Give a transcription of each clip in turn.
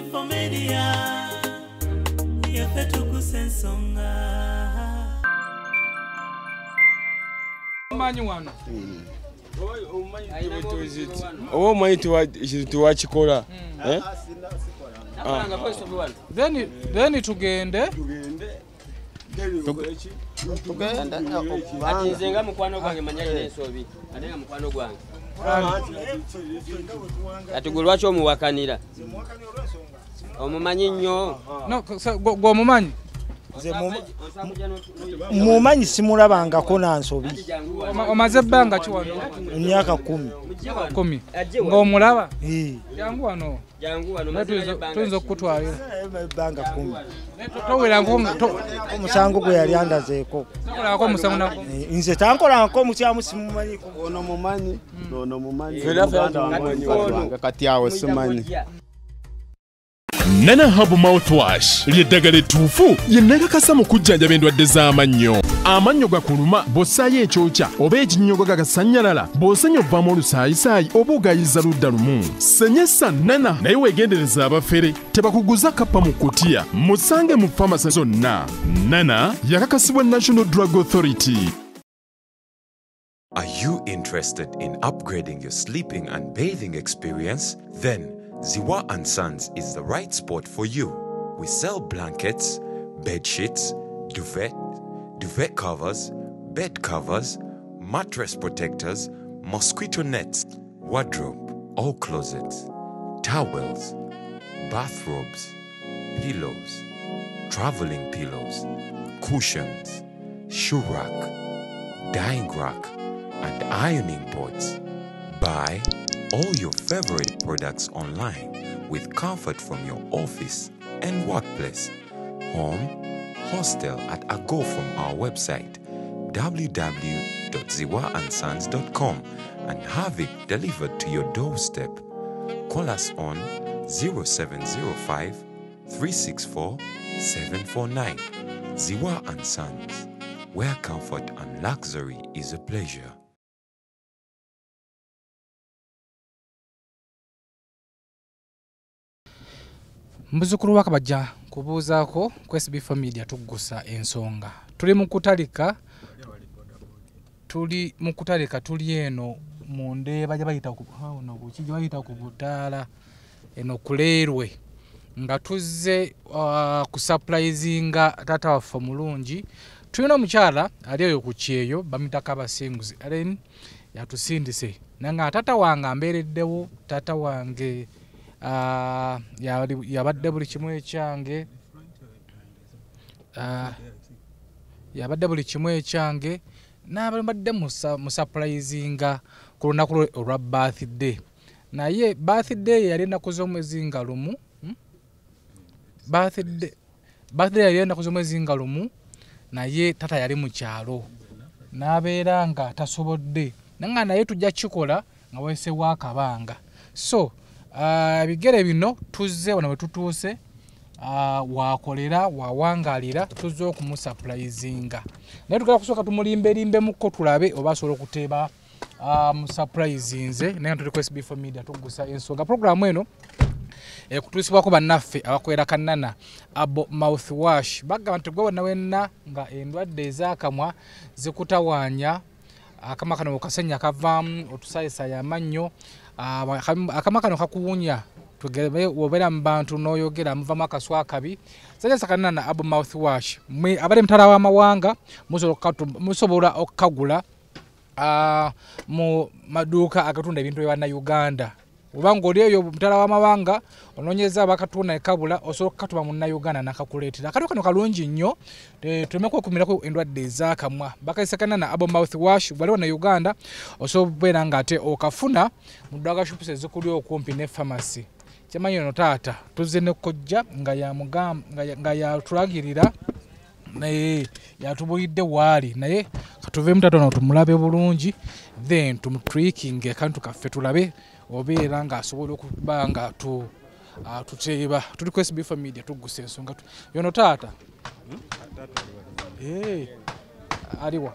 Info Media yafetu kusensonga manyi wano owo mwaiti wa chikola then tugende ati nzenga mukwano gwange manyali n'ensobi ate nga mukwano gwange ati gwe lwaki omuwakanira omumanyi nnyo gw'omumanyi mumanyi simulabangako nansobi omaze ebbanga ki wano emyaka 10 ng'omulaba jangu wano tuyinza okukutwalira ebbanga 10 towerangako omusango gwe yali andazeeko nze tankolangako omukyamu simumanyiko ono mumanyi nono mumanyi kati awo simanyi Nana Hub Mouthwash lyeddagala ettuufu yennagakasa mu kujjanjaba endwadde z'amannyo. Amannyo gakuluma bw'ossaayo ekyokya oba ekinnyogo gagasanyalala bw'osenya ovaamu olusaayisaayi oba ogayiza ludda lumu. Senyesa Nana naye weegendereza abafere tebakuguza kappa mu kkutiya musange mu famasi zonna. Nana yakakasibwa National Drug Authority. Are you interested in upgrading your sleeping and bathing experience? Then Ziwa & Sons is the right spot for you. We sell blankets, bed sheets, duvet covers, bed covers, mattress protectors, mosquito nets, wardrobe or closets, towels, bathrobes, pillows, traveling pillows, cushions, shoe rack, dyeing rack, and ironing boards. Buy all your favorite products online with comfort from your office and workplace, home, hostel at a go from our website www.ziwaansons.com and have it delivered to your doorstep. Call us on 0705 364 749. Ziwa & Sons, where comfort and luxury is a pleasure. Muzukulu waka bajja kubuuzaako ku SB4 Media tuggusa ensonga. Tuli mu kutalika tuli eno mu Ndeeba gye bayita ku Butaala eno Kuleerwe nga tuzze ku surprisinga taata waffe mulungi. Tulina omukyala ali eyo ku Kyeyo bamuyita Kabasenguzi Allen yatusindise nanga taata wange ambeereddewo taata wange yabadde buli kimu ekyange n'abadde mu surprisinga ku lunaku olwa birthday naye birthday yali ennaku z'omwezi nga lumu naye tata yali mu kyalo n'abeera nga tasobodde nanga naye tujja kikola nga weesewo akabanga so bigere bino tuzze wano we tutuuse wakolera wawangalira tuzze okumusurprisinga naye tugala kusooka tumulimbelimbemuko tulabe oba asobola okuteeba musurprisinze naye tuli ku SB4 Media tuggusa ensonga programu eno kutuusibwako bannaffe abakolera Kanana Abo Mouthwash bagamba nti gwe wonna wenna nga endwadde ez'akamwa zikutawaanya akamwa kano okasenya kavaamu otusaayisaayo amannyo akamwa kano kakuwunya obeera mu bantu n'oyogera muvaamu akaswa akabi Senyesa Kanana Abo Mouthwash abali mutala w'amawanga musobola okukagula mu maduuka agatunda ebintu bya Bannayuganda oba ng'oli eyo mutala w'amawanga onoonyeza abakatunda ekabula osobola okukatuma mu Uganda n'akakuleetera akatwa kano kalungi nnyo tuleme kwekumirako endwadde ez'akamwa bakayise Kanana Abo Mouthwash bwali wa Uganda osobola okubeera ng'ate okafuna mu ddaga shops ezikuli okumpi ne pharmacy kyamanyi ono taata tuzze ne kkojja nga yatulagirira naye yatubulidde waali naye katuveemu taata ono tumulabe bulungi then tumutwikinge akantu kaffe tulabe obeera ng'asobola okuba nga tuteeba tuli ku SB4 Media tuggusa ensonga yono taata aliwa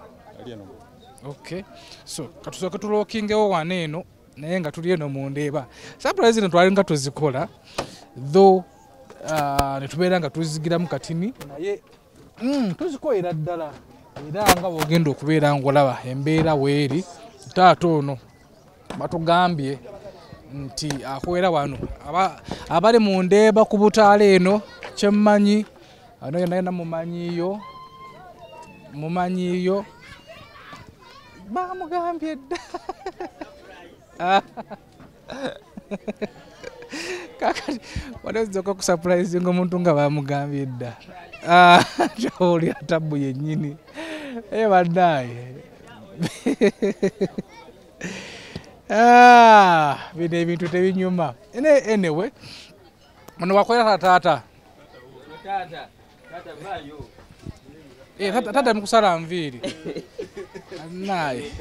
okay so katusooke tulookingewo wano eno naye nga tuli eno mu Ndeeba surprise eno twali nga tuzikola though ne tubeera nga tuzigiramu katini naye tuzikoera ddala era nga bwogenda okubeera ng'olaba embeera weeri taata ono batugambye nti akwera wano abali mu ndeeba ku butaala eno kyemmanyi ano yena mumanyiyo bamugambye dda kakati wanazoka kusurprising omuntu nga bamugambye dda kyawulira tabu yennyini bannaye bino ebintu tebinyuma anyway ono wakolera taata taata mukusala nviiri naye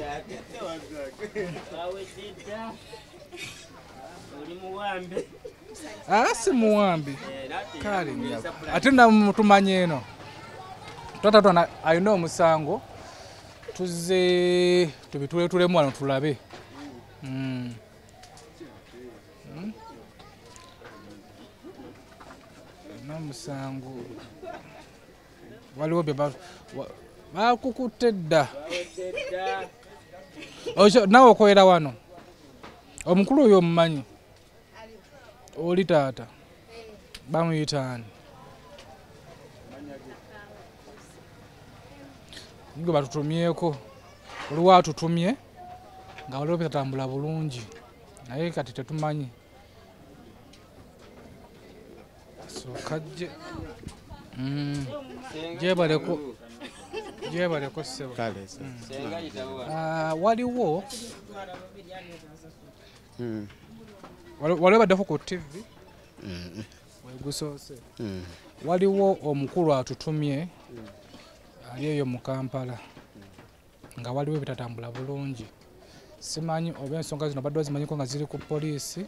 si muwambi kale ate namutumanye eno taata alina omusango tuzze tubituletulemu wano tulabe n'omusango waliwo bakukutte dda nawe okolera wano omukulu oyo omumanyi oli taata bamuyitaani gwe batutumyeko oliwo atutumye nga waliwo bitatambula bulungi naye kati tetumanyi sokajje jebaleko ssebo waliwo waliwo baddeko ku TV wegusoose waliwo omukulu atutumye ali eyo mu Kampala nga waliwo bitatambula bulungi simanyi oba ensonga zino badde zimanyiko nga ziri ku poliisi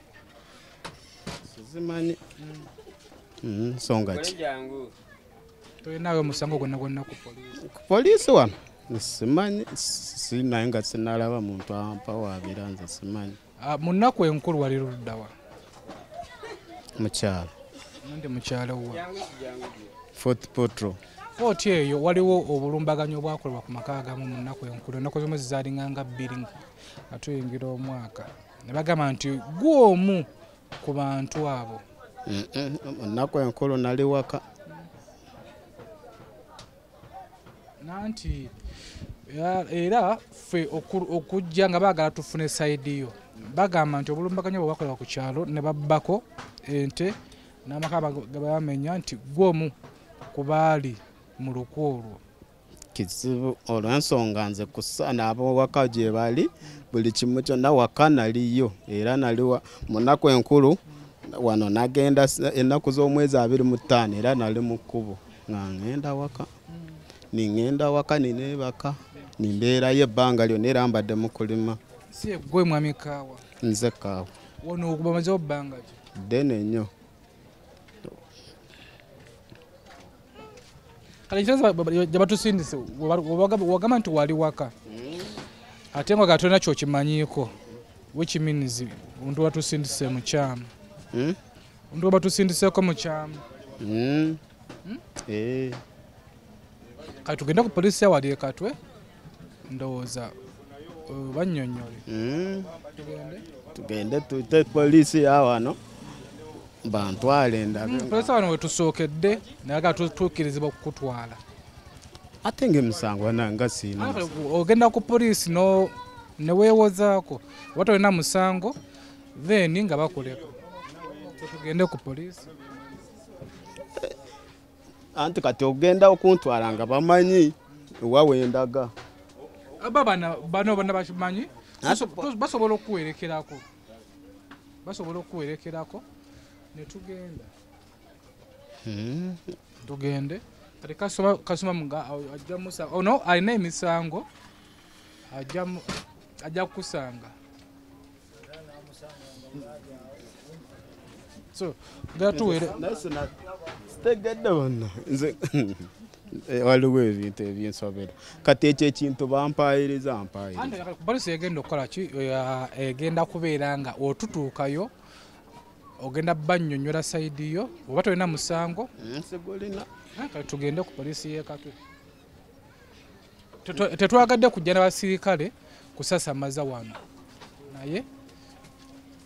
sizimanyi nsonga ki toyinawe omusango gwonna ku poliisi wano simanyi sinaye nga sinalaba muntu ampa waabira nze simanyi mu nnaku enkulu wali luddawa mukyalo ndi mukyalo wa Fort Potro Fort eyo waliwo obulumbaganyo obwakolebwa ku maka agamu mu nnaku enkulu ennaku zomwe zizaalinganga 2 nga tuyingira omwaka ne bagamba nti gwomu ku bantu abo ennaku enkulu nali waka nanti era ffe okujja nga baagala tufune saidi yo bagamba nti obulumbaganyo bwe bwakolebwa ku kyalo ne babbako ente n'amaka gabamenya nti gwomu ku baali mu luku olwo kizibu olw'ensonga nze kusaana ab'owaka gye bali buli kimu kyonna waka naliyo era naliwa mu nnaku enkulu wano nagenda ennaku z'omwezi 25 era nali mu kkubo nga ngenda waka ningenda waka nineebaka nimbeerayo ebbanga lyonna era mbadde mu kulima si gwe mwami kaawa nze kaawa wono okubamazeho bbanga ki ddene nnyo kale ekiraza gyebatusindise wagamba nti wali waka ate nga gatolina kyokimanyiiko wekiminizi omuntu watusindise mu kyama omuntu wabatusindiseeko mu kyama kati tugende ku poliisi yawali ekatwe ndowooza bannyonnyole tugende tuyite poliisi yawano bantwale endabe poliisi wano wetusookedde naye aga tutuukirizibwa okukutwala ate ng'emisango nanga siina ogenda ku poliisi neweewozaako oba tolina musango then nga bakuleka tugende ku poliisi anti kati ogenda okuntwala nga bamanyi wa wendaga aba bano bonna bakimanyi basobola okuwerekerako netugenda tugende kati kasoma nga ajja musa ono alina emisango ajja kukusanga so gatuwere tegedde bonna nze waliwo ebintu ebyensobera kati ekyo ekintu bampayiriza polisi egenda okukola ki egenda kubeera nga otutuukayo ogenda bannyonnyola sayidi yo oba tolina musango nsigulina kati tugende ku poliisi y'e Katwe. Tetwagadde kujja n'abasirikale kusasamaza wano naye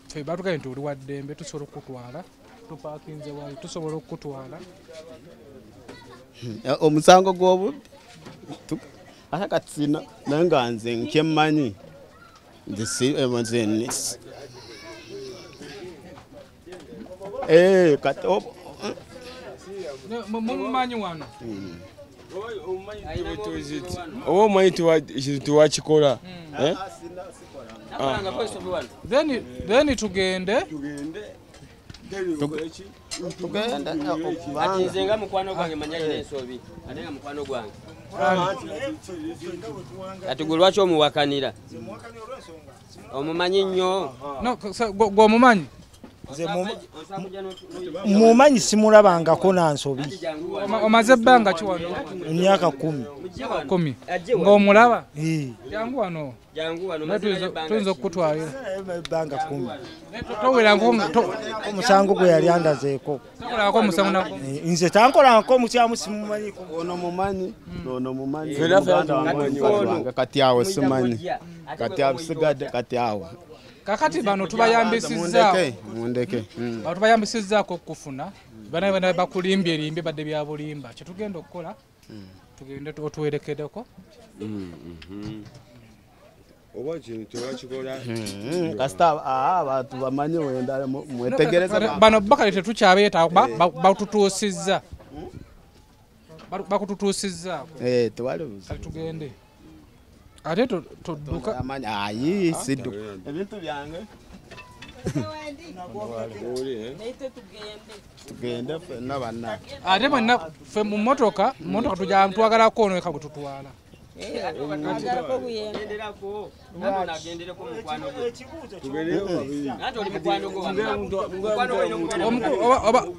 ffe batugambye nti oli wa ddembe tusobola okukutwala tupaakinze wali tusobola okukutwala omusango gw'obubbi ate kati sina naye nga nze nkemmanyi kati mumumanyi wano oba omanyi tewakikola then tugende ati nze nga mukwano gwange manya ina ensobi ate nga mukwano gwange ati gwe lwaki omuwakanira omumanyi nnyo gw'omumanyi mumanyi simulabangako nansobi omaze ebbanga ki wano emyaka 10 ng'omulaba jangu wano tuyinza okukutwalira ebbanga 10 towerako omusango gwe yali andazeeko takolako omusango nze tankolako mukyamu simumanyiko ono mumanyi ono mumanyi kati awo simanyi kati abisigadde kati awo kakati bano tubayambisizzaako mundeke tubayambisizzaako okufuna bana bakulimbye limbye badde bya bulimba kyetugenda okukola tugende otuwerekedeko oba kintu tewakikola kasita abantu bamanyi wenda mwetegereza bano bakale tetukyabeeta batutuusizza bakututuusizzaako tewali buzi kale tugende ate todduka ayi siddu ebintu byange tugende ffenna banna ate bonna ffe mu motoka twagalako ono eka bwe tutwala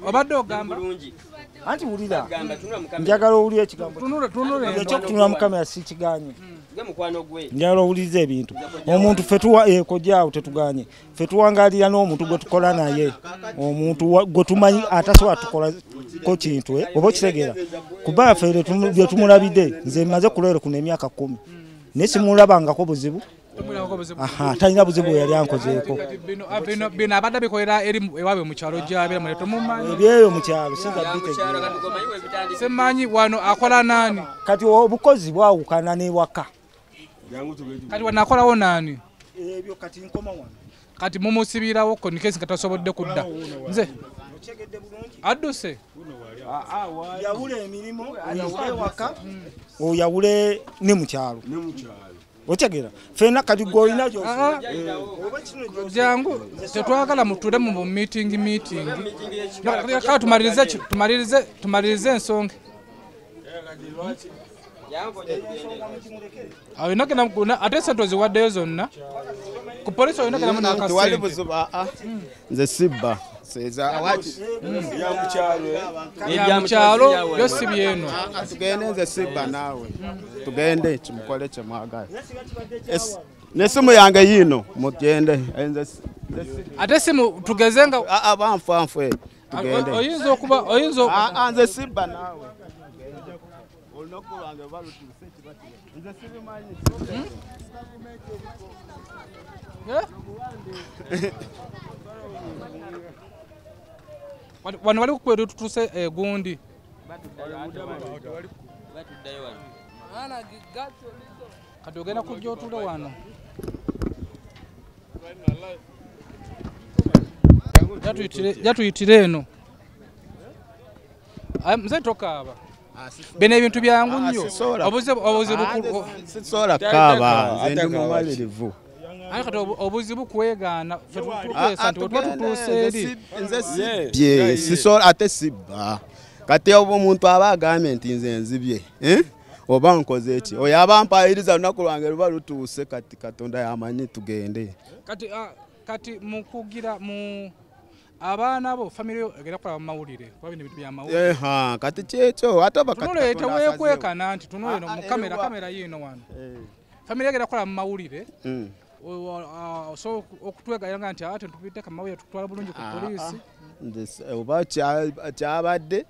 obadde ogamba anti wulira njagala owulira ekigambo ekyokutunula mu kamera si kiganye njagala owuliriza ebintu omuntu ffe kojjaawo tetuganye ffe tuwangalira n'omuntu gwe tukola naye omuntu gwe tumanyi atasobola tukolako kintu oba okitegeera kuba ffe bye tumulabidde nze maze kuleero kuno emyaka 10 naye simulabangako buzibu talina buzibu yali ankozeeko bino abadde bikolera eri ewaabwe mu kyalo gy'abeera tomumanyi ebyeyo mu kyalo siza bitegeera semmanyi wano akola naani kati obukozi bwawukana n'ewaka kati wanakolawo naani ebyo kati nkoma wano kati mumusibirawo konikesi nga tasobodde kudda nze adduse yawula emirimu ewaka oyawule ne mu kyalo otegera fena kati golina jangu tetwagala mutule mu meeting kale tumalirize ensonga awina kena ate sente oziwaddeyo zonna ku polisi olina kenamu nakasente nze sibba yamukyalo yo si byeno tugende nze sibba naawe tugende kimukole kyemwagala nesimu yange yiino mugende ate simu tugeze nga banfanfe tugende oyinza okuba nze sibba naawe olunaku lwange balutuse ekibati nze sibimanyi wano wali kukwera tutuse egundi kati ogenda kujja otule wano jatuyitire eno mze tokaaba bino ebintu byangu nnyo sisobola kaaba nze ndi mumalirivu kati obuzibu kwegaana tukwesa nti wetuba tutuuse eri nze sisobola ate sibba kati oba omuntu aba agambye nti nze nzibye oba nkoze eki oyo aba mpayiriza lunaku lwange luba lutuuse kati katonda yamanyi tugende kati mukugira mu abaana bo family egera kola mawulire kwa bino bitu bya mawulire kati kyekyo ate bakati tunoleeta weekwekana nti tunoleeno mu kamera yino wano family egera kola mawulire so okutwegayanga nti ate tupite Kamawuya tutwala bulungi ku poliisi oba kyabadde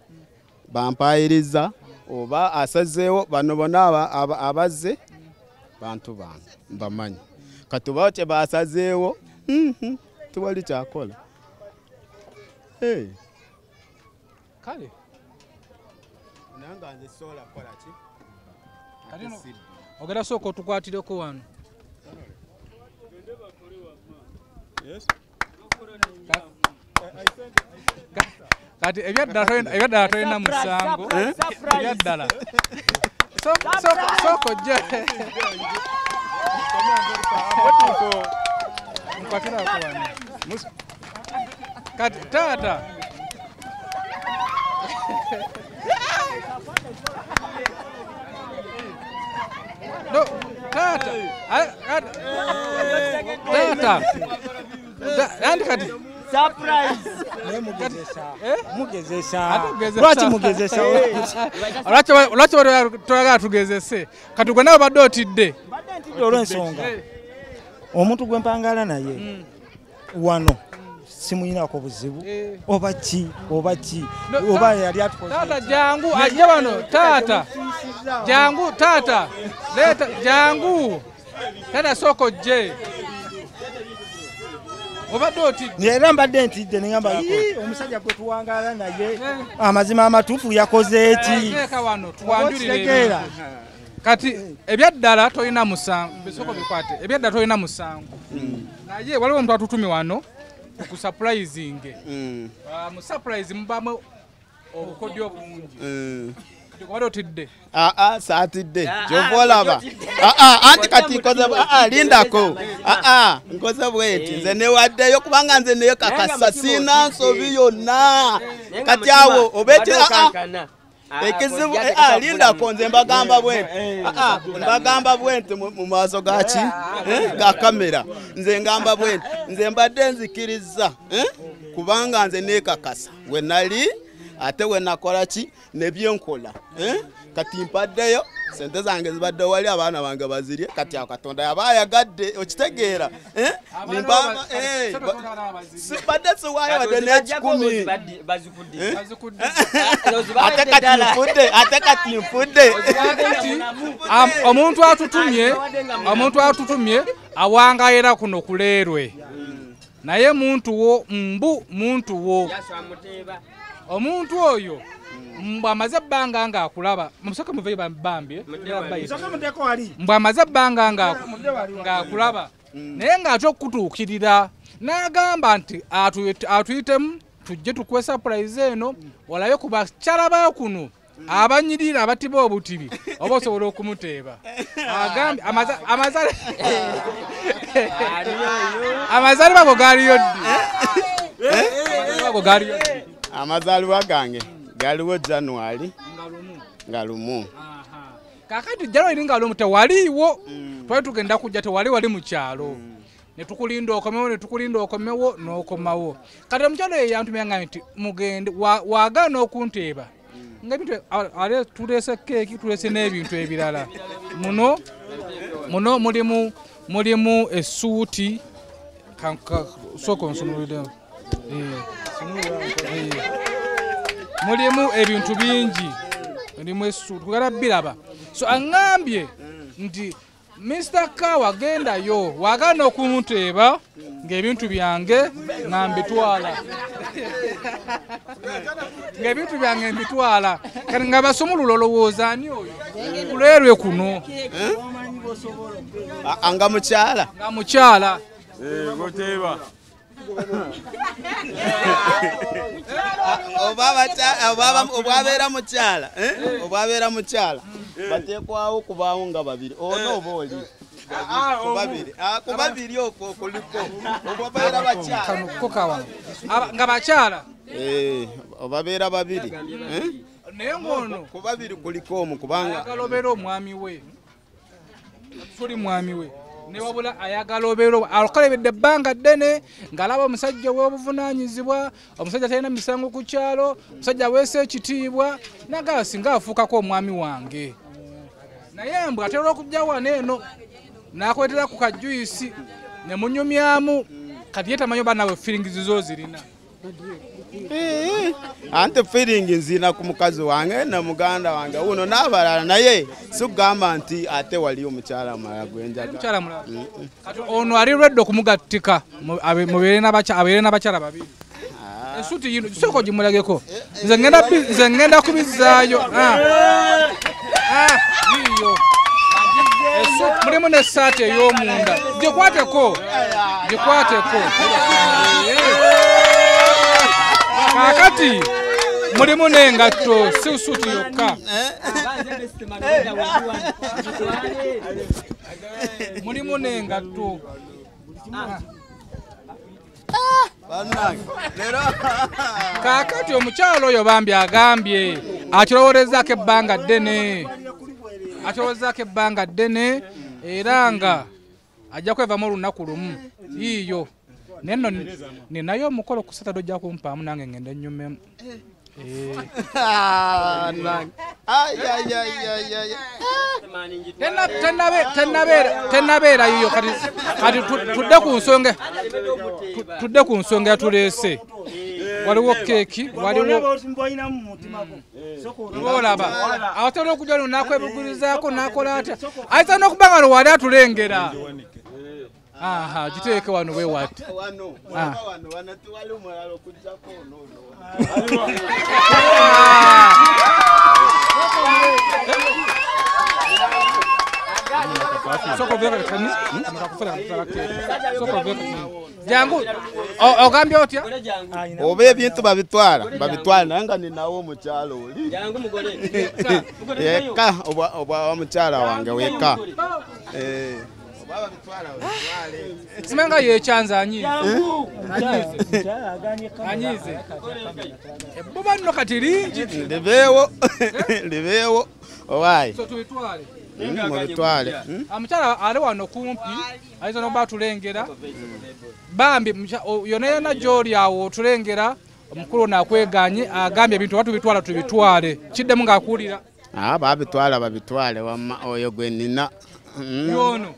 bampayiriza oba asazeewo bano bonna abazze bantu bange mbamanyi kati oba kye basazeewo tewali kyakola kale nanga nze sola kola ki ogenda sooka otukwatireko wano kati ebyaddala tolina musango ebyaddala sooka ojje nkwatirako wano kati taata no taata andi kati lwaki toyagala tugezese kati gwe nawe badde otidde olw'ensonga omuntu gwe mpangala naye wano simuyinako buzibu oba ki oba yali atukoze taata jangu ajja wano taata jangu taata leta jangu taata soko ojje obadde otidde era mbadde ntidde nengamba omusajja gwe tuwangala naye amazima amatuufu yakoze eki wano tuwanjulire kati ebyaddala tolina musango bisoko bikwate ebyaddala tolina musango naye waliwo omuntu atutumye wano ku surprising mu surprise mubamu obukodyo obungi wali otidde saatidde gyovaolaba anti kati nkoze lindako nkoze bweti nze newaddeyo kubanga nze neyo kakasa sina nsobi yonna kati awo obeti ekizibu lindako nze mbagamba bwenti mu maaso gaki ga kamera nze ngamba bwenti nze mbadde nzikiriza kubanga nze nekakasa wenali ate wenakola ki nebyenkola kati mpaddeyo sente zange zibadde wali abaana bange bazirye kati awo Katonda yabayagadde okitegeera badde siwaayo wadde n'ekikumi ate kati nfudde omuntu atutumye awangayira kuno kuleerwe naye muntu wo omuntu oyo mbwamaze ebbanga ng'akulaba musaka muveyo bambye mbwamaze ebbanga ng'akulaba naye ng'ate okutuukirira n'agamba nti atuyitemu tujje tukuwe surprise eno olabe ku bakyala ba kuno abanyirira abatiba obutibi oba osobola okumuteeba agambye amazaalibwa go gaaliyo ddi amazaalibwa gange galiwo January nga lumu kakati January nga lumu tewaliiwo twali tugenda kujja tewali mu kyalo netukulinda okomewo n'okomawo kati omukyalo eyo yantumya nga nti mugende waagala n'okunteeba nga ebintu tuleese keeki tuleese n'ebintu ebirala muno mulimu essuuti sooka onsonolere mulimu ebintu bingi mulimu essuuti kugala biraba so aŋŋambye nti Mr. Kawa gendayo waagala n'okunteeba ng'ebintu byange ngambitwala ng'ebintu byange mbitwala kati nga basumulula olowooza ani oyo kuleerwe kuno nga mukyala goteeba obwabeera mukyala bateekwawo okubaawo nga babiri ono oba oli ku babiri okwo kuliko obabeera bakyala nga bakyala obabeera babiri naye ngono ku babiri kuliko omu kubanga ayagala obeera omwami we tuli mwami we newabula ayagala obeera akalebedde ebbanga ddene ng'alaba omusajja w'obuvunaanyizibwa omusajja talina misango ku kyalo omusajja aweesa ekitiibwa nagala singa afuukako omwami wange naye mbwe atera okujja wano eno n'akwetera ku kajuyisi ne munyumyamu kati yetamanyo banawe feelings zo zirina ante feeling nzina ku mukazi wange na muganda wange uno nabalala naye sugamba nti ate wali omukyala mala gwenjaga omukyala mala kati ono ali reddo kumugattika mubere n'abakyala babiri esuti yino soko gimulageko nze ngenda kubizaayo yiyo mulimu n'essaati ey'omunda gikwateko kakati mulimu n'engatto si suti yokka mulimu n'engatto kakati omukyalo oyo bambi agambye akiroworezaako ebbanga ddene era nga ajja kwevamu olunaku lumu yiiyo nenno ninayo omukolo ku Saturday ojja kumpaamu nange ngenda nnyumemu tenabeera yiyo kati tudde ku nsonga yatuleese waliwo keeki waliwo olaba awatera okujja no nakwebugurizaako nakola atya ayinza n'okuba nga wali atulengera giteeke wano weewati jangu ogambye otya oba ebintu babitwala nanga ninawo omukyalo oli yekka oba omukyala wange wekka simanga yekyanza anyize ebbuba nno kati lingi libeewo owaayi mubitwale omukyala ali wano kumpi ayinza noba atulengera bambi yonayona gy'oli awo otulengera omukulu nakweganye agambye ebintu oba tubitwale kiddemu ng'akuwulira babitwale wamma oyo gwe nina yono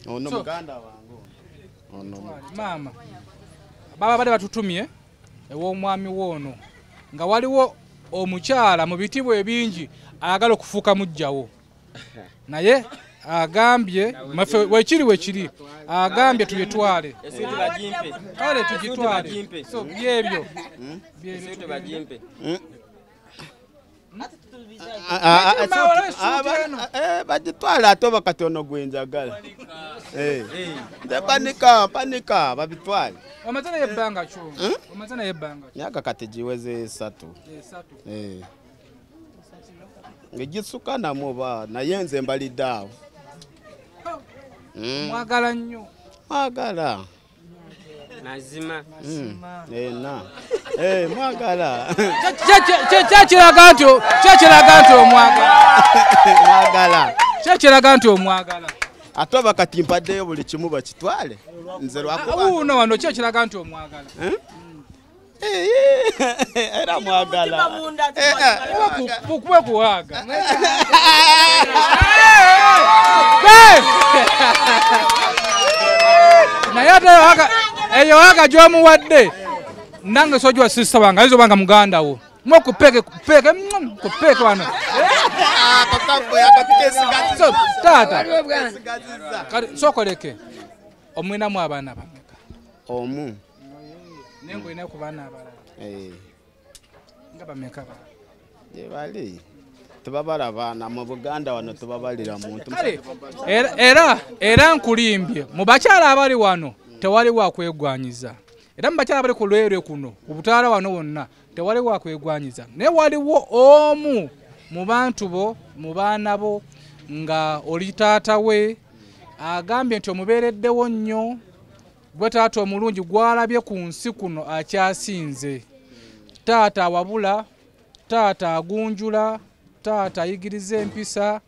ono muganda wange maama baba bade batutumye ew'omwami woono nga waliwo omukyala mu bitibwa ebingi ayagala okufuuka mujjawo naye agambye wekiri agambye tubitwale kale tugitwale so byebyo bagitwala ate oba katono gwenjagala panika babitwale omazana yebbanga kyo myaka kati giweze 3 ngegisuka namuba naye nze mbalidde awo mwagala nnyo mwagala mazima mwagala kyekiraga nti omwagala ate oba kati mpaddeyo buli kimu bakitwale nze lwakuuno wano kyekiraga nti omwagala era mwagala kuba kuwaaga naye ate eyo waaga gy'omuwadde nange sojwa sisita wange ayinza obanga muganda wo mukupeke wano taata sokoleke omwinamu abaana bameka omu nengo ina ku baana abalala nga bameka bali tebabalabana mu Buganda wano tebabalira muntu era nkulimbye mu bakyala abali wano tewali wakwegwanyiza era mu bakyala abali ku lwere kuno ku butaala wano wonna tewali wakwegwanyiza naye waliwo omu mu bantu bo mu baana bo nga oli taata we agambye nti omubeereddewo nnyo gwe taata omulungi gwalabye ku nsi kuno akyasinze taata awabula taata agunjula taata ayigiriza empisa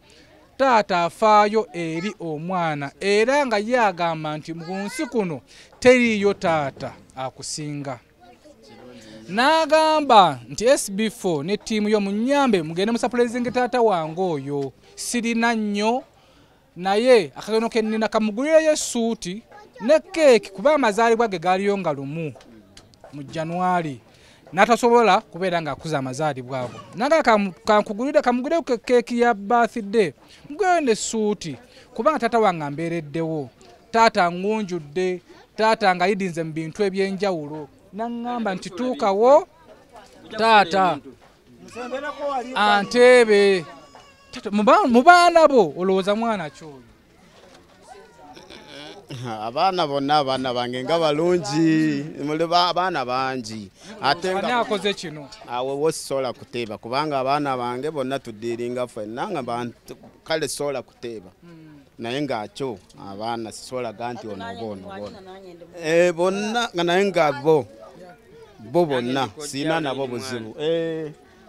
taata afaayo eri omwana era nga ye agamba nti mu nsi kuno teriiyo taata akusinga n'agamba nti SB4 ne ttiimu yo munyambe mugende musapulezinge taata wange oyo sirina nnyo naye akageno kennina kamugulireyo essuuti ne keeki kuba amazaalibwa ge gaaliyo nga lumu mu January n'atasobola kubeera ng'akuza amazaalibwa ago nanga kankugulire kamugulire keeki ya birthday mugweyo n'essuuti kubanga taata wange ambeereddewo taata ngunjudde taata nga yidinze mu bintu eby'enjawulo naŋŋamba nti tuukawo taata anteebe mu baana bo olowooza mwana kyoyo abaana bonna abaana bange nga balungi abaana bangi ate nga akoze kino awe wosola kuteeba kubanga abaana bange bonna tuddiringa ffenna nga bantu kale sola kuteeba naye ngakyo abaana sisola ganti ono bonna nga naye nga bo bonna siina nabo buzibu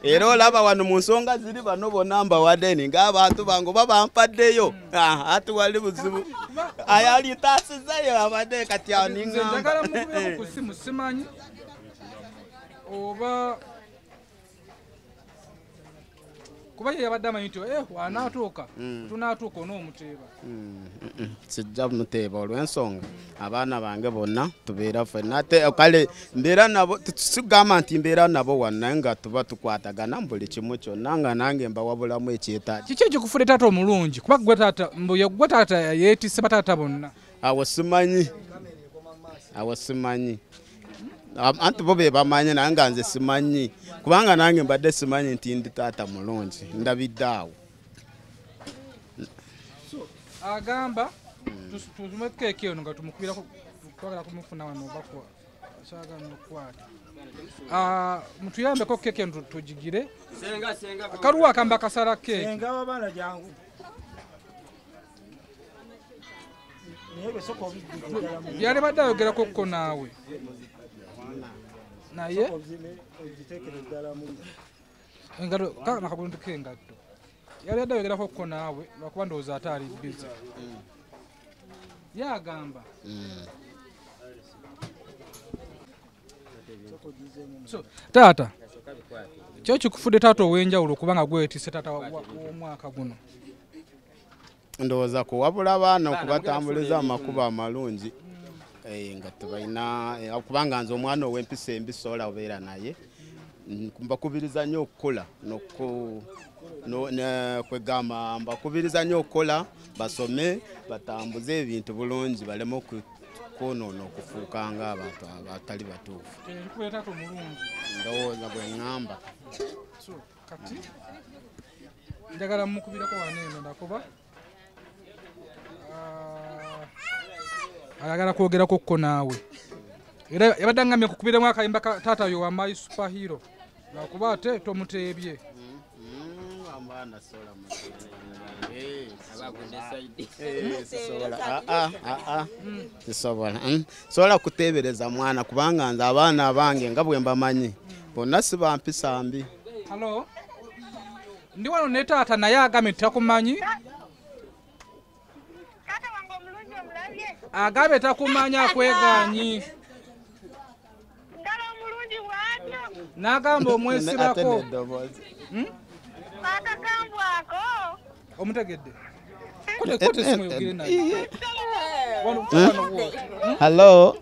era olaba wano mu nsonga ziri bano bonna mbawadde ng'abantu bange oba bampaddeyo ati wali buzibu ayali taasizayo abadde kati awo njagala mukubire ku simu simanyi oba kuba ye yabadde amanyi nti wanaatuuka tunaatuuka onoomuteeba sijja muteeba olw'ensonga abaana bange bonna tubeera ffenna ate kale mbeera nabo sigamba nti mbeera nabo wano naye nga tuba tukwatagana mu buli kimu kyonna nga nange mbawabulamu ekyetaagi kiki ekikufudde taata omulungi kuba gwe taata yeetisse bataata bonna awo simanyi anti bo be bamanyi naye nga nze simanyi kubanga nange mbadde simanyi nti ndi taata mulungi ndabidde awo agamba tuzume keeki eno nga tumukubirako twagala kumufuna wano obakwa kyagala okukwata mutuyambeko keeki eno tugigire akaluwa akamba akasala keeki yali badde ayogerako ko naawe naye engalo nakabuntu kengatto yali adde ayogerako ko naawe lwakuba ndowooza ate ali bizi yagamba taata kyo kikufudde taata ow'enjawulo kubanga gwetise taata w'omwaka guno ndowooza kuwabula abaana okubatambuliza amakubo amalungi nga tebalina kubanga nze omwana ow'empisa embi sola obeera naye mbakubiriza nnyo okukola kwegamba mbakubiriza nnyo okukola basome batambuze ebintu bulungi baleme kwonoona okufuuka nga abantu abatali batuufu ndowooza bwe ŋŋamba kati njagala mukubirako waneeno nakuba ayagala kwogerako ko naawe era yabadde angambye kukubiremu akayimba taata yo wa my superhero lwakuba ate tomuteebye sobola kuteebereza mwana kubanga nze abaana abange nga bwe mbamanyi bonna si bampisa mbi halo ndi wano ne taata naye agambye takumanyi agabe takumanyi akweganyi n'agamba omwesirako omutegedde kote simu yogire naye halo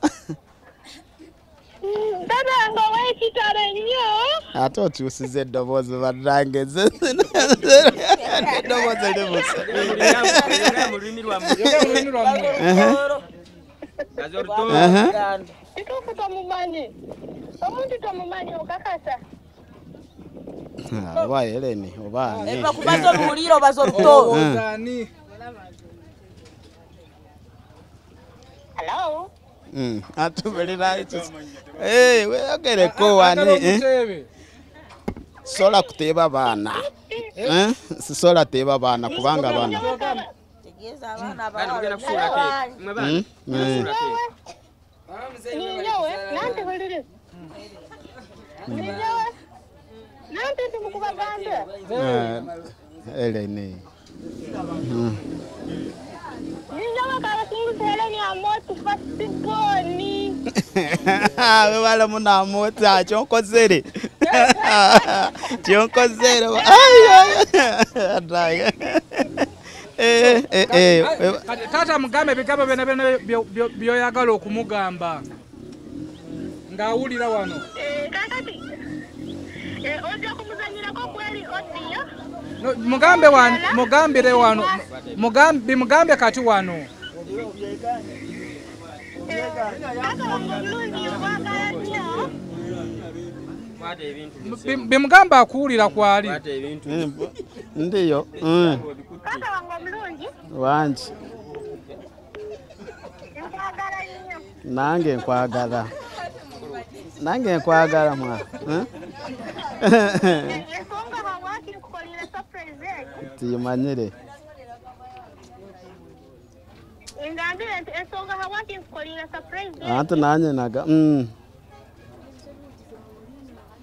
Dadanga wekitale nnyo ate okyusiza eddoboozi bannange eddoboozi libusa mu lulimi lwammwe kituufu tomumanyi omuntu tomumanyi okakasa oba Eleni oba ani bakubaza oluwuliro baza oluto hello atuberera ekyo weyogereko wani sola kuteeba baana sisola teeba baana kubanga baana tegeeza abaana ninyowe nanti buliri ninyowe nanti tumukubagambe Eleni ninyowe kabasinguseeleni amoti fasigoni webala munamoti kyonkozere Tata mugambe bigambo byonna byoyagala okumugamba ng'awulira wano. Kakati ojja kumuzanyirako kweri odiyo? Mugambe wano, mugambire wano, mugambe kati wano. Bimugamba akuwulira kwali. Ndiyo. Wangi. Nange nkwagala. Nange nkwagala mwa. Tiyimanyire. Antu nanye naga.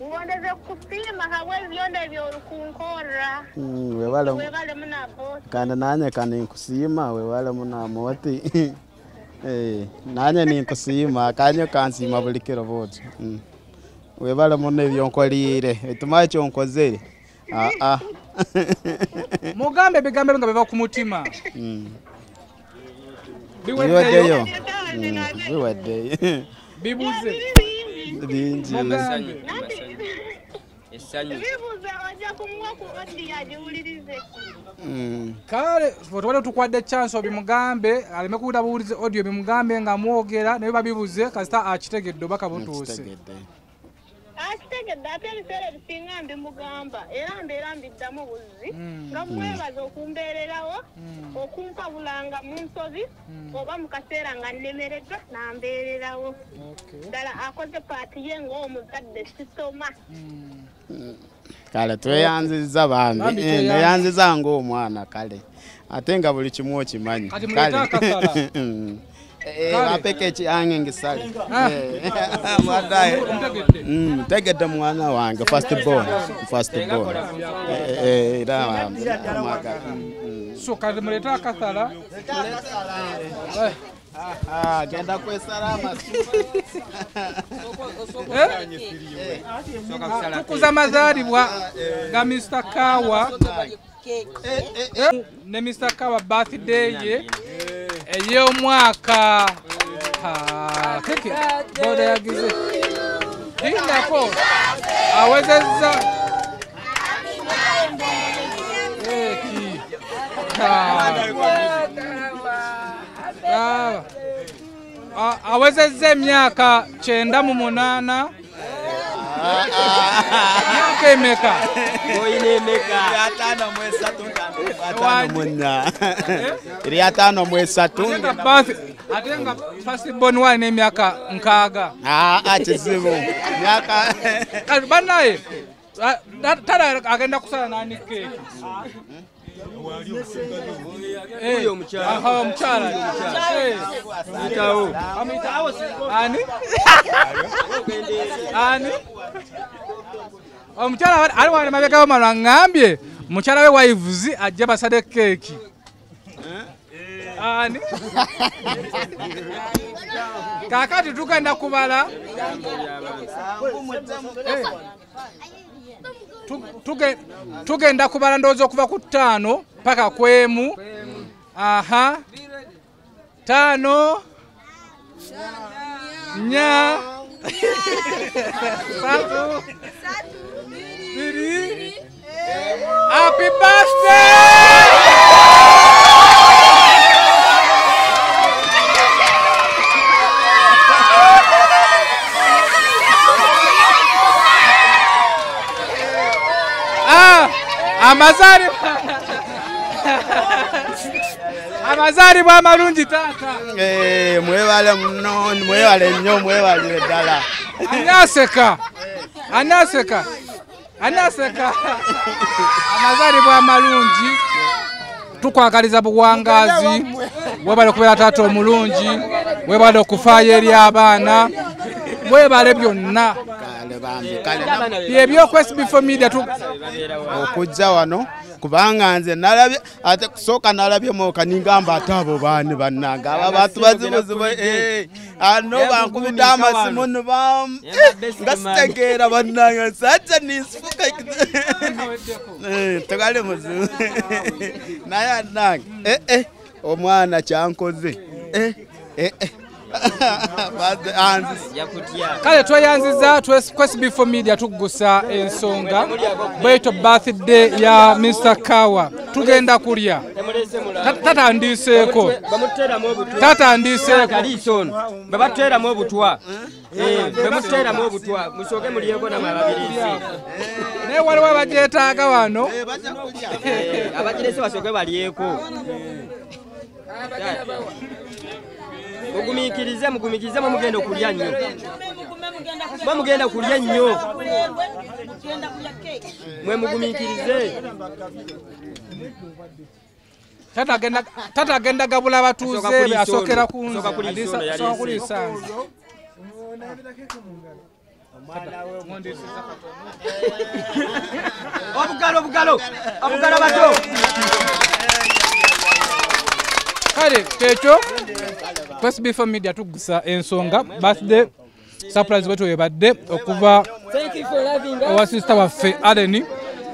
Ngondeze kusima hawezi yonda byolukunkora. Wewale muna bosi. Kandi nanye kandi nkusima wewale muna moti. Nanye ninkusima kanyo kansima bulikiro bote. Webale muna byonkolire etuma kyonkozere. Mugambe bigambe nga beba ku mutima. Biwaddeyo. Biwaddeyo. Bibuze. Bingi. Bibuze ojja kumwa ku odi ajiwulirize. Kale twali tukwadde chance obimugambe aleme kuwulira buwulize audio bimugambe nga mwogera naye babibuze kasita akitegedde obaka butuuse. Akitegedde ate ebiseera ebisinga mbimugamba era mbeera mbiddamu buzzi nga mwebaza okumbeererawo okumpabulanga mu nsobi oba mu kaseera nga nnemereddwa nambeererawo ddala akoze paati ye ng'omuzadde sisoma. Kale tweyanziza bambi neyanziza ng'omwana kale ate nga buli kimu okimanyi kale apeke ekiyange ngisale tegedde mwana wange first born era so kale muleta akasala genda kwesalama tukuza amazaalibwa ga Mr. Kawa ne Mr. Kawa birthday ye ey'omwaka keke boda yagize ingako awezezza awezezza emyaka 98 myaka emeka iri 5 ate nga first born wali n'emyaka 6 kizibu myaka kati bannaye tala agenda kusala nani keeki omukyala omukyala ali wane mabega wamala aŋŋambye mukyala we waivuzi ajja basade keeki ani kakati tugenda kubala tugenda kubala ndowooza okuva ku 5 paka kwemu 5 4 3 2 Happy birthday! amazaalibwa amalungi taata. Mwebale muno, mwebale nnyo, mwebale ddala. Anaseka amazaalibwa amalungi tukwagaliza buwangazi webale okubeera taata omulungi webale okufaayo eri abaana webale byonna byebyo Quest Before Media okujja wano kubanga nze nalabye ate kusooka nalabyemu kaningamba ate abo baani bannange aba bantu bazibuzibu ano bankubidde amasimu nga sitegeera bannange sajja ninsifuka tegali muzibu naye annange omwana kyankoze kale tweyanziza Quest Before Media tugusa ensonga bweto birthday ya Mr. Kawa tugenda kulya tatandiseeko babateramu obutwa bemuteramu obutwa musoke mulyeko namababirizi naye waliwo abajeetaaga wano abagirese basoke balyeko mugumikirize mugenda okulya nnyo mugenda kulya nnyo mwe mugumikirize tata agenda gabula abatuuze asookera ku nze obugalo bato kale ekyo Quest Before Media tugusa ensonga birthday surprise wetu webadde okuva owa sister waffe Aleni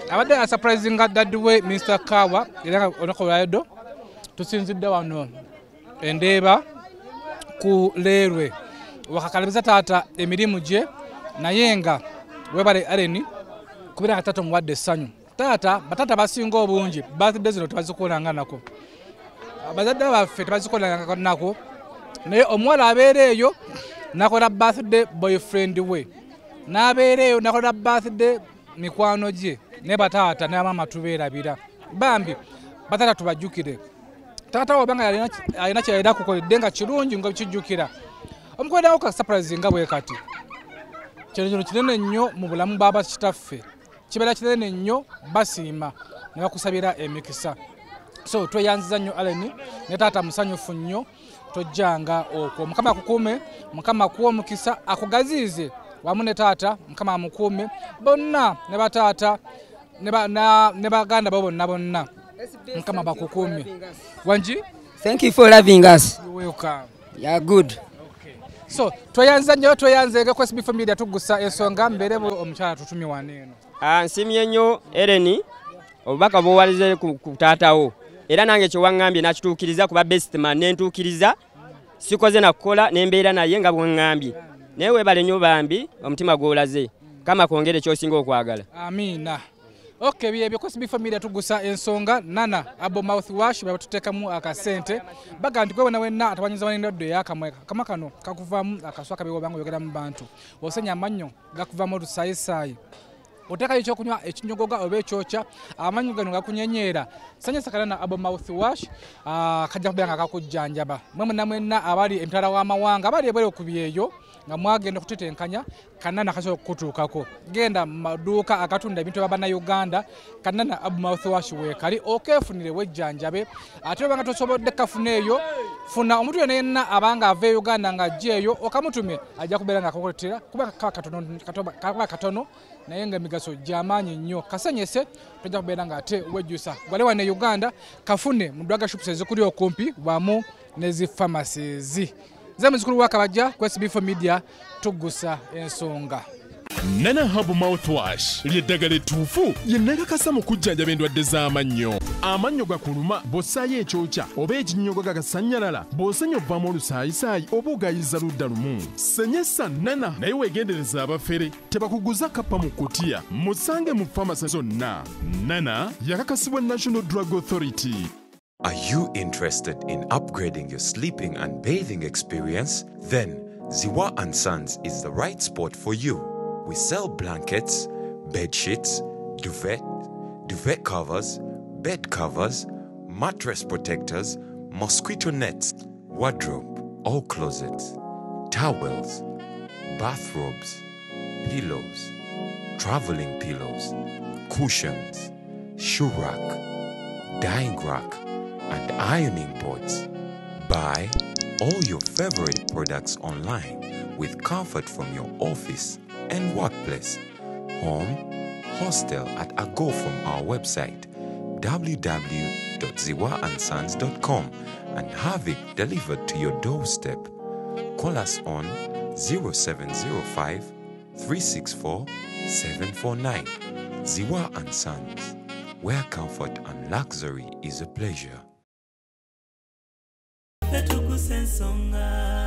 abadde asurprisinga daddy we Mr. Kawa era onako lwaido tusinzidde wano endeeba ku leerwe wakakaliriza taata emirimu gye naye nga webale Aleni kubira nga taata omuwadde essanyu batata basinga obungi birthday zino tebazikolanga nako abazadde baffe tebazikolanga nako naye omuwala abeera eyo nakola birthday boyfriend we n'abeera eyo nakola birthday mikwano gye ne bataata ne bamaama tubeerabira bambi bataata tubajjukire taata obanga alina kyeyalina kukoledde nga kirungi nga kijjukira omukoleddewo ka surprise nga bwe kati kino kinene nnyo mu bulamu bw'abakitaffe kibeera kinene nnyo basiima ne bakusabira emikisa so tweyanziza nnyo Aleni ne taata musanyufu nnyo tojjanga okwo mukama akukuume mukama kuwa omukisa akugaziize wamu ne taata mukama amukuume bonna ne bataata ne baganda bo bonna mukama bakukuume wanji thank you for loving us. You're welcome. Yeah, good. Okay. So tweyanza nnyo tweyanzege Quest Before Media tugusa ensonga mbere omukyala tutumye waneeno nsimye nnyo Eleni obubaka bwowalize ku taatawo era nange kyewaŋŋambye nakituukiriza kuba best man nentuukiriza sikoze nakukola nembeera naye nga bweŋŋambye naye weebale nnyo bambi omutima gwolaze kama kwongere kyosinga okwagala amiina okay byebyo Quest Before Media tugusa ensonga nana abo mouthwash babatuteekamu akasente baga nti gwe wenna atawanyiza wanendoddo yakamwe kama kano kakuvaamu akaswa kabewobanga oyogera mu bantu osenya amannyo gakuvaamu olusaayisayi oteka ekyokunywa ekinyogoga oba ekyokya amanyu gano gakunyenyeera sanyisa kanana abo mouthwash kajja kubeera nga kakujjanjaba mwe mwenna abali emitala w'amawanga abali ebwere okubyeyo nga mwagenda okutetenkanya kanana kasobola okukutuukako genda mu maduuka akatunda ebintu by'Abannayuganda kanana abo mouthwash weekali okeefunire wejjanjabe ate obanga tosobodde kafuna eyo funa omuntu yenna abanga ava e Uganda nga ajjeeyo okamutume ajja kubeera nga akakuletera kuba katono naye nga emigaso gy'amaanyi nnyo kasenyese tojja kubeera nga ate wejjusa gwale wane e Uganda kafune mu drug shops ezikuli okumpi wamu n'ezi pharmacies ze muzikulu wakabajja Quest Before Media tugusa ensonga Nana Hub Mouthwash ly'eddagala ettuufu lyennakakasa mu kujjanjaba endwadde z'amannyo. Amannyo gakuluma bw'ossaayo ekyokya oba ekinnyogo gagasanyalala bw'osenya ovaamu olusaayisaayi oba ogayiza ludda lumu. Senyesa Nana naye weegendereza abafere tebakuguza kappa mu kkutiya musange mu famasi zonna. Nana yakakasibwa National Drug Authority. Are you interested in upgrading your sleeping and bathing experience? Then Ziwa & Sons is the right spot for you. We sell blankets, bed sheets, duvet covers, bed covers, mattress protectors, mosquito nets, wardrobe, all closets, towels, bathrobes, pillows, traveling pillows, cushions, shoe rack, dyeing rack, and ironing boards. Buy all your favorite products online with comfort from your office and workplace, home, hostel at a go from our website www.ziwaansons.com and have it delivered to your doorstep. Call us on 0705 364 749. Ziwa and Sons, where comfort and luxury is a pleasure. Fetukuse nsonga